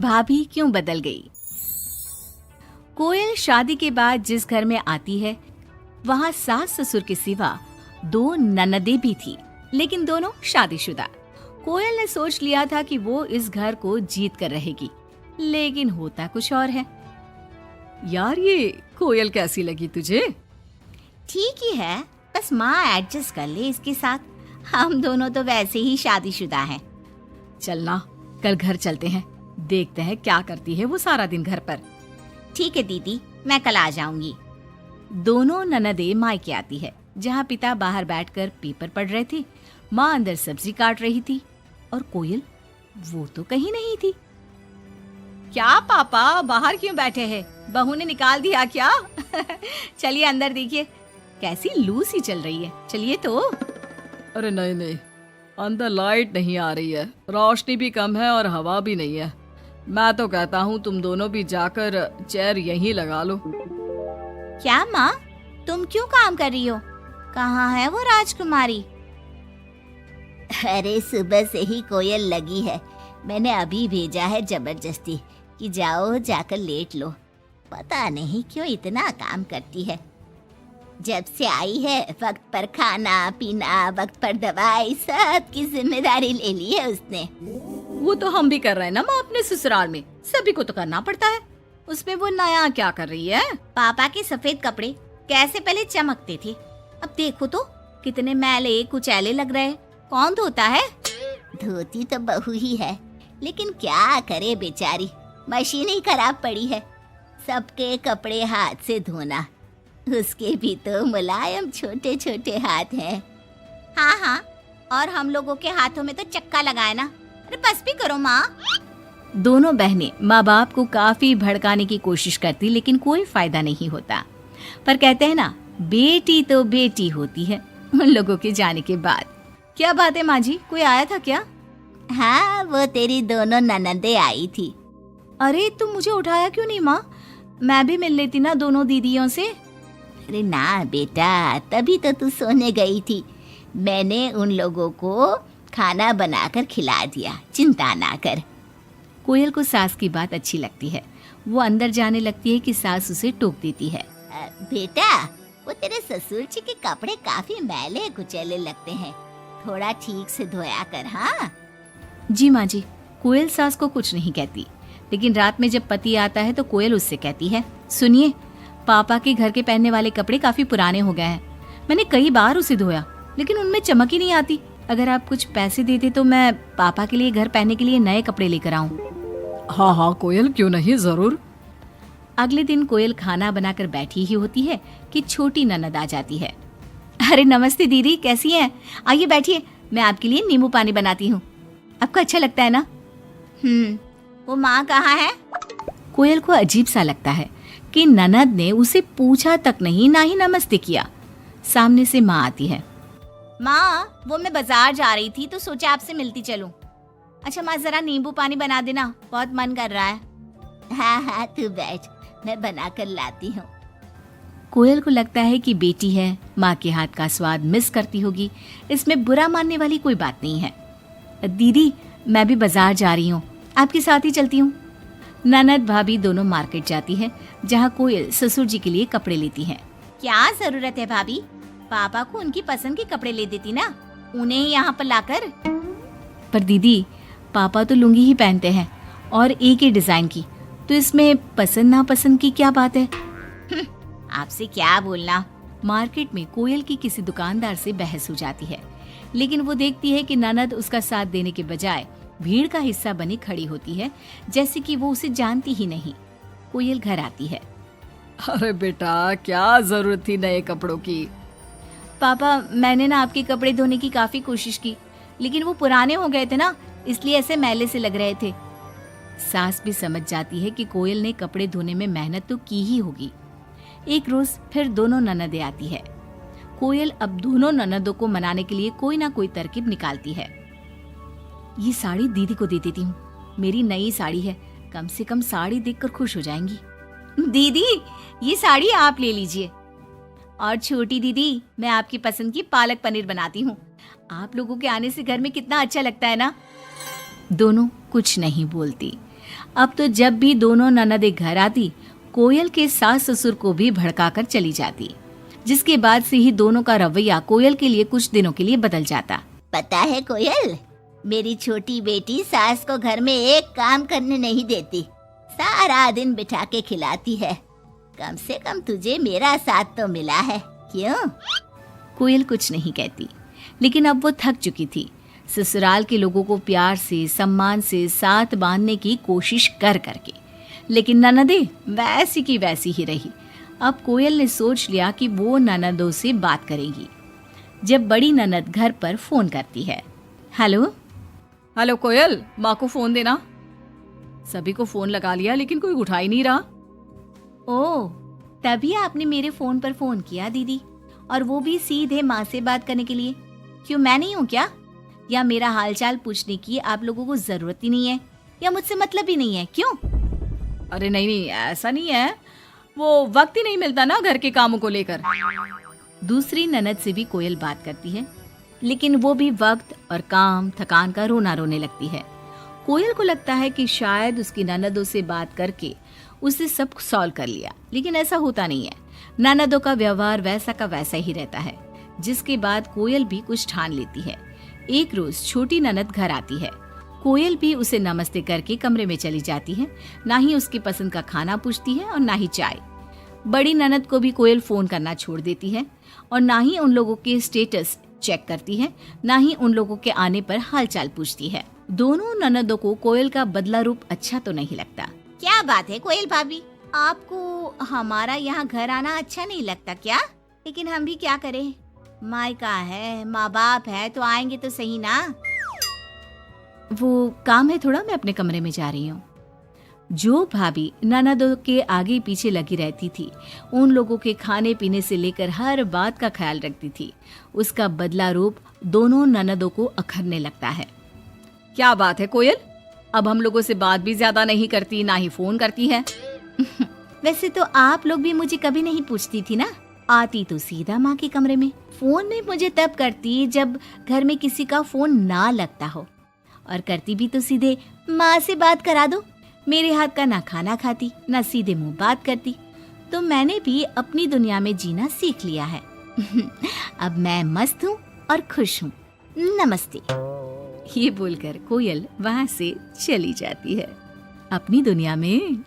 भाभी क्यों बदल गई। कोयल शादी के बाद जिस घर में आती है वहाँ सास ससुर के सिवा 2 ननदें भी थी, लेकिन दोनों शादीशुदा। कोयल ने सोच लिया था कि वो इस घर को जीत कर रहेगी, लेकिन होता कुछ और है। यार ये कोयल कैसी लगी तुझे? ठीक ही है, बस माँ एडजस्ट कर ले इसके साथ। हम दोनों तो वैसे ही शादीशुदा हैं। चलना कल घर चलते हैं, देखते हैं क्या करती है वो सारा दिन घर पर। ठीक है दीदी, मैं कल आ जाऊंगी। दोनों ननदें मायके आती है, जहाँ पिता बाहर बैठकर पेपर पढ़ रहे थे, माँ अंदर सब्जी काट रही थी और कोयल वो तो कहीं नहीं थी। क्या पापा बाहर क्यों बैठे हैं? बहू ने निकाल दिया क्या? चलिए अंदर देखिए, कैसी लू सी चल रही है। चलिए तो। अरे नहीं नहीं, अंदर लाइट नहीं आ रही है, रोशनी भी कम है और हवा भी नहीं है। मैं तो कहता हूँ तुम दोनों भी जाकर चेयर यहीं लगा लो। क्या माँ, तुम क्यों काम कर रही हो? कहाँ है वो राजकुमारी? अरे सुबह से ही कोयल लगी है, मैंने अभी भेजा है जबरदस्ती कि जाओ जाकर लेट लो। पता नहीं क्यों इतना काम करती है। जब से आई है वक्त पर खाना पीना, वक्त पर दवाई, सब की जिम्मेदारी ले ली है उसने। वो तो हम भी कर रहे हैं ना माँ, अपने ससुराल में सभी को तो करना पड़ता है। उसमें वो नया क्या कर रही है? पापा के सफेद कपड़े कैसे पहले चमकते थे, अब देखो तो कितने मैले कुचैले लग रहे। कौन धोता है? धोती तो बहू ही है, लेकिन क्या करे बेचारी, मशीन ही खराब पड़ी है। सबके कपड़े हाथ से धोना, उसके भी तो मुलायम छोटे छोटे हाथ हैं। हाँ हाँ, और हम लोगों के हाथों में तो चक्का लगाए ना। अरे बस भी करो माँ। दोनों बहनें माँ बाप को काफी भड़काने की कोशिश करती, लेकिन कोई फायदा नहीं होता। पर कहते हैं ना, बेटी तो बेटी होती है उन लोगों के जाने के बाद। क्या बात है माँ जी, कोई आया था क्या? हाँ, वो तेरी दोनों ननदें आई थी। अरे तुम मुझे उठाया क्यों नहीं माँ? मैं भी मिल लेती ना दोनों दीदियों से। अरे ना बेटा, तभी तो तू सोने गई थी। मैंने उन लोगों को खाना बनाकर खिला दिया, चिंता ना कर। कोयल को सास की बात अच्छी लगती है। वो अंदर जाने लगती है कि सास उसे टोक देती है। बेटा, वो तेरे ससुर जी के कपड़े काफी मैले कुचैले लगते हैं, थोड़ा ठीक से धोया कर। हाँ जी माँ जी। कोयल सास को कुछ नहीं कहती, लेकिन रात में जब पति आता है तो कोयल उससे कहती है, सुनिए, पापा के घर के पहनने वाले कपड़े काफी पुराने हो गए हैं। मैंने कई बार उसे धोया, लेकिन उनमें चमक ही नहीं आती। अगर आप कुछ पैसे देते तो मैं पापा के लिए घर पहनने के लिए नए कपड़े लेकर आऊं। हाँ हाँ कोयल, क्यों नहीं, जरूर। अगले दिन कोयल खाना बनाकर बैठी ही होती है कि छोटी ननद आ जाती है। अरे नमस्ते दीदी, कैसी हैं? आइए बैठिए, मैं आपके लिए नींबू पानी बनाती हूँ। आपको अच्छा लगता है ना? वो माँ कहाँ है? कोयल को अजीब सा लगता है कि ननद ने उसे पूछा तक नहीं, ना ही नमस्ते किया। सामने से माँ आती है। माँ, वो मैं बाजार जा रही थी तो सोचा आपसे मिलती चलूं। अच्छा माँ, जरा नींबू पानी बना देना, बहुत मन कर रहा है। हाँ हाँ, तू बैठ, मैं बना कर लाती हूँ। कोयल को लगता है कि बेटी है, माँ के हाथ का स्वाद मिस करती होगी। इसमें बुरा मानने वाली कोई बात नहीं है। दीदी, मैं भी बाजार जा रही हूँ, आपके साथ ही चलती हूँ। ननद भाभी दोनों मार्केट जाती है, जहाँ कोयल ससुर जी के लिए कपड़े लेती है। क्या जरूरत है भाभी, पापा को उनकी पसंद के कपड़े ले देती ना, उन्हें यहाँ पर लाकर। पर दीदी, पापा तो लुंगी ही पहनते हैं और एक ही डिजाइन की, तो इसमें पसंद नापसंद की क्या बात है? आपसे क्या बोलना। मार्केट में कोयल की किसी दुकानदार से बहस हो जाती है, लेकिन वो देखती है कि ननद उसका साथ देने के बजाय भीड़ का हिस्सा बनी खड़ी होती है, जैसे कि वो उसे जानती ही नहीं। कोयल घर आती है। अरे बेटा, क्या जरूरत थी नए कपड़ों की? पापा, मैंने ना आपके कपड़े धोने की काफी कोशिश की, लेकिन वो पुराने हो गए थे ना, इसलिए ऐसे मैले से लग रहे थे। सास भी समझ जाती है कि कोयल ने कपड़े धोने में मेहनत तो की ही होगी। एक रोज फिर दोनों ननदें आती है। कोयल अब दोनों ननदों को मनाने के लिए कोई ना कोई तरकीब निकालती है। ये साड़ी दीदी को दे देती हूँ, मेरी नई साड़ी है, कम से कम साड़ी देखकर खुश हो जाएंगी। दीदी, ये साड़ी आप ले लीजिए। और छोटी दीदी, मैं आपकी पसंद की पालक पनीर बनाती हूँ, आप लोगों के आने से घर में कितना अच्छा लगता है ना। दोनों कुछ नहीं बोलती, अब तो जब भी दोनों ननदें घर आती, कोयल के सास ससुर को भी भड़काकर चली जाती, जिसके बाद से ही दोनों का रवैया कोयल के लिए कुछ दिनों के लिए बदल जाता। पता है कोयल, मेरी छोटी बेटी सास को घर में एक काम करने नहीं देती, सारा दिन बिठा के खिलाती है। कम से कम तुझे मेरा साथ तो मिला है, क्यों? कोयल कुछ नहीं कहती, लेकिन अब वो थक चुकी थी। ससुराल के लोगों को प्यार से सम्मान से साथ बांधने की कोशिश कर करके, लेकिन ननदें वैसी की वैसी ही रही। अब कोयल ने सोच लिया कि वो ननदों से बात करेगी। जब बड़ी ननद घर पर फोन करती है, हेलो हेलो कोयल, माँ को फोन देना। सभी को फोन लगा लिया लेकिन कोई उठा ही नहीं रहा। ओह, तभी आपने मेरे फोन पर फोन किया दीदी, और वो भी सीधे माँ से बात करने के लिए। क्यों, मैं नहीं हूँ क्या? या मेरा हालचाल पूछने की आप लोगों को जरूरत ही नहीं है, या मुझसे मतलब ही नहीं है? क्यों? अरे नहीं नहीं, ऐसा नहीं है, वो वक्त ही नहीं मिलता ना घर के कामों को लेकर। दूसरी ननद से भी कोयल बात करती है, लेकिन वो भी वक्त और काम थकान का रोना रोने लगती है। कोयल को लगता है कि शायद उसकी ननदों से बात करके उससे सब सॉल्व कर लिया, लेकिन ऐसा होता नहीं है। ननदों का व्यवहार वैसा का वैसा ही रहता है। जिसके बाद कोयल भी कुछ ठान लेती है। एक रोज छोटी ननद घर आती है। कोयल भी उसे नमस्ते करके कमरे में चली जाती है। ना ही उसकी पसंद का खाना पूछती है और ना ही चाय। बड़ी ननद को भी कोयल फोन करना छोड़ देती है, और ना ही उन लोगों के स्टेटस चेक करती है, ना ही उन लोगों के आने पर हालचाल पूछती है। दोनों ननदों को कोयल का बदला रूप अच्छा तो नहीं लगता। क्या बात है कोयल भाभी, आपको हमारा यहाँ घर आना अच्छा नहीं लगता क्या? लेकिन हम भी क्या करें, मायका है, माँ बाप है, तो आएंगे तो सही ना। वो काम है थोड़ा, मैं अपने कमरे में जा रही हूँ। जो भाभी ननदों के आगे पीछे लगी रहती थी, उन लोगों के खाने पीने से लेकर हर बात का ख्याल रखती थी, उसका बदला रूप दोनों ननदों को अखरने लगता है। क्या बात है कोयल, अब हम लोगों से बात भी ज्यादा नहीं करती, ना ही फोन करती है। वैसे तो आप लोग भी मुझे कभी नहीं पूछती थी ना, आती तो सीधा माँ के कमरे में। फोन में मुझे तब करती जब घर में किसी का फोन ना लगता हो, और करती भी तो सीधे माँ से बात करा दो। मेरे हाथ का ना खाना खाती, ना सीधे मुंह बात करती। तो मैंने भी अपनी दुनिया में जीना सीख लिया है। अब मैं मस्त हूँ और खुश हूँ। नमस्ते। ये बोलकर कोयल वहां से चली जाती है अपनी दुनिया में।